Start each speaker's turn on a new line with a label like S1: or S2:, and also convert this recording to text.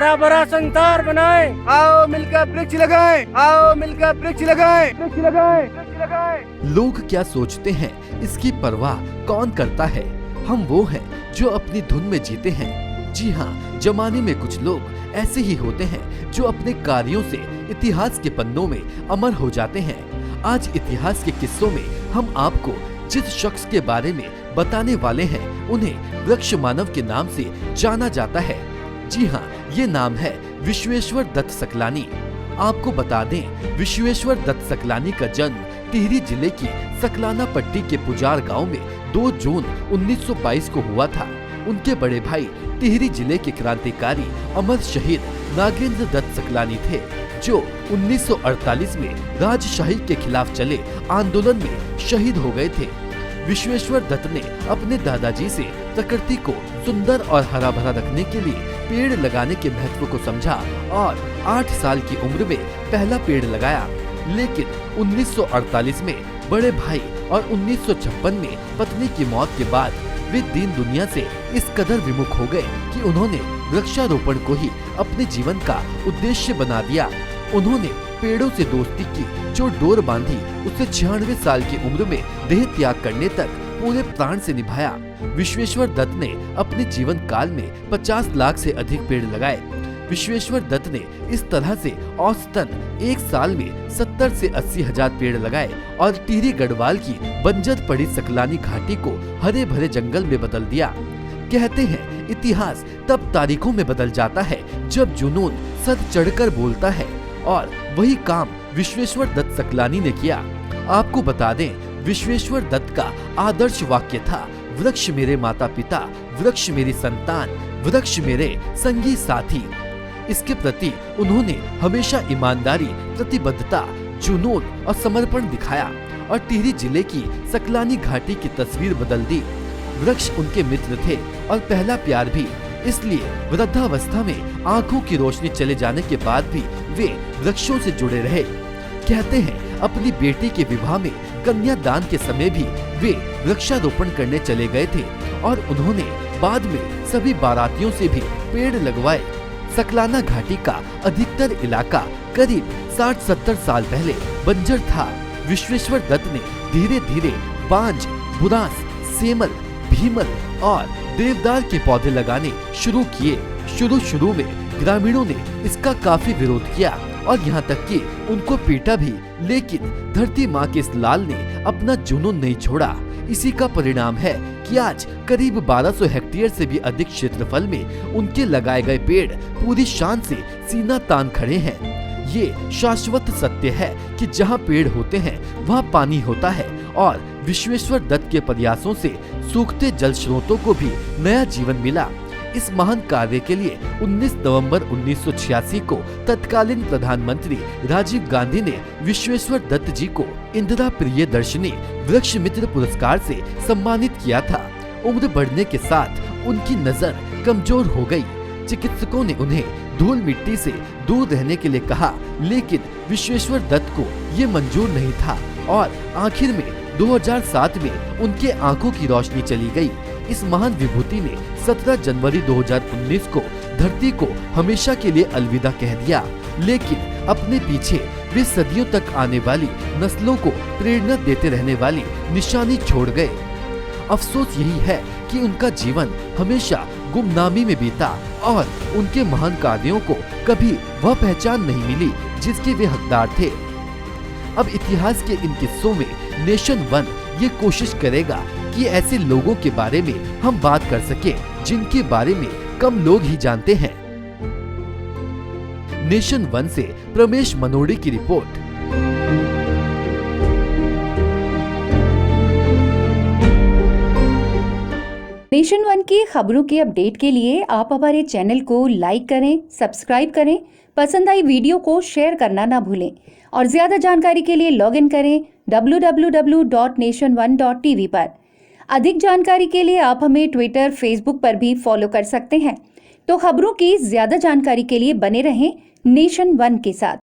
S1: हरा भरा संसार बनाएं।
S2: आओ मिलकर वृक्ष लगाएं, आओ मिलकर वृक्ष लगाएं, वृक्ष लगाएं, वृक्ष लगाएं।
S3: लोग क्या सोचते हैं इसकी परवाह कौन करता है। हम वो हैं जो अपनी धुन में जीते हैं। जी हाँ, जमाने में कुछ लोग ऐसे ही होते हैं जो अपने कार्यों से इतिहास के पन्नों में अमर हो जाते हैं। आज इतिहास के किस्सों में हम आपको जिस शख्स के बारे में बताने वाले हैं उन्हें वृक्ष मानव के नाम से जाना जाता है। जी हाँ, ये नाम है विश्वेश्वर दत्त सकलानी। आपको बता दें, विश्वेश्वर दत्त सकलानी का जन्म टिहरी जिले की सकलाना पट्टी के पुजार गांव में 2 जून 1922 को हुआ था। उनके बड़े भाई टिहरी जिले के क्रांतिकारी अमर शहीद नागेंद्र दत्त सकलानी थे, जो 1948 में राजशाही के खिलाफ चले आंदोलन में शहीद हो गए थे। विश्वेश्वर दत्त ने अपने दादाजी से प्रकृति को सुंदर और हरा भरा रखने के लिए पेड़ लगाने के महत्व को समझा और 8 साल की उम्र में पहला पेड़ लगाया। लेकिन 1948 में बड़े भाई और 1956 में पत्नी की मौत के बाद वे दीन दुनिया से इस कदर विमुख हो गए कि उन्होंने वृक्षारोपण को ही अपने जीवन का उद्देश्य बना दिया। उन्होंने पेड़ों से दोस्ती की, जो डोर बांधी उसे 96 साल की उम्र में देह त्याग करने तक पूरे प्राण से निभाया। विश्वेश्वर दत्त ने अपने जीवन काल में 50 लाख से अधिक पेड़ लगाए। विश्वेश्वर दत्त ने इस तरह से औसतन एक साल में 70 से 80 हजार पेड़ लगाए और टिहरी गढ़वाल की बंजर पड़ी सकलानी घाटी को हरे भरे जंगल में बदल दिया। कहते हैं, इतिहास तब तारीखों में बदल जाता है जब जुनून सद चढ़कर बोलता है, और वही काम विश्वेश्वर दत्त सकलानी ने किया। आपको बता दें, विश्वेश्वर दत्त का आदर्श वाक्य था, वृक्ष मेरे माता पिता, वृक्ष मेरी संतान, वृक्ष मेरे संगी साथी। इसके प्रति उन्होंने हमेशा ईमानदारी, प्रतिबद्धता, जुनून और समर्पण दिखाया और टिहरी जिले की सकलानी घाटी की तस्वीर बदल दी। वृक्ष उनके मित्र थे और पहला प्यार भी, इसलिए वृद्धावस्था में आंखों की रोशनी चले जाने के बाद भी वे वृक्षों से जुड़े रहे। कहते हैं, अपनी बेटी के विवाह में कन्यादान के समय भी वे वृक्षारोपण करने चले गए थे और उन्होंने बाद में सभी बारातियों से भी पेड़ लगवाए। सकलाना घाटी का अधिकतर इलाका करीब 60-70 साल पहले बंजर था। विश्वेश्वर दत्त ने धीरे धीरे बांज, बुरांस, सेमल, भीमल और देवदार के पौधे लगाने शुरू किए। शुरू में ग्रामीणों ने इसका काफी विरोध किया और यहाँ तक कि उनको पीटा भी, लेकिन धरती माँ के इस लाल ने अपना जुनून नहीं छोड़ा। इसी का परिणाम है कि आज करीब 1200 हेक्टेयर से भी अधिक क्षेत्रफल में उनके लगाए गए पेड़ पूरी शान से सीना तान खड़े हैं। ये शाश्वत सत्य है कि जहाँ पेड़ होते हैं वहाँ पानी होता है और विश्वेश्वर दत्त के प्रयासों से सूखते जल स्रोतों को भी नया जीवन मिला। इस महान कार्य के लिए 19 नवंबर 1986 को तत्कालीन प्रधानमंत्री राजीव गांधी ने विश्वेश्वर दत्त जी को इंदिरा प्रियदर्शनी वृक्ष मित्र पुरस्कार से सम्मानित किया था। उम्र बढ़ने के साथ उनकी नजर कमजोर हो गई। चिकित्सकों ने उन्हें धूल मिट्टी से दूर रहने के लिए कहा, लेकिन विश्वेश्वर दत्त को ये मंजूर नहीं था और आखिर में 2007 में उनके आंखों की रोशनी चली गई। इस महान विभूति ने 17 जनवरी 2019 को धरती को हमेशा के लिए अलविदा कह दिया, लेकिन अपने पीछे वे सदियों तक आने वाली नस्लों को प्रेरणा देते रहने वाली निशानी छोड़ गए। अफसोस यही है कि उनका जीवन हमेशा गुमनामी में बीता और उनके महान कार्यों को कभी वह पहचान नहीं मिली जिसके वे हकदार थे। अब इतिहास के इन किस्सों में नेशन वन ये कोशिश करेगा कि ऐसे लोगों के बारे में हम बात कर सके जिनके बारे में कम लोग ही जानते हैं। नेशन वन से प्रमेश मनोड़ी की रिपोर्ट।
S4: नेशन वन की खबरों के अपडेट के लिए आप हमारे चैनल को लाइक करें, सब्सक्राइब करें, पसंद आई वीडियो को शेयर करना ना भूलें और ज्यादा जानकारी के लिए लॉग इन करें www.nation1.tv पर। अधिक जानकारी के लिए आप हमें ट्विटर, फेसबुक पर भी फॉलो कर सकते हैं। तो खबरों की ज्यादा जानकारी के लिए बने रहें नेशन वन के साथ।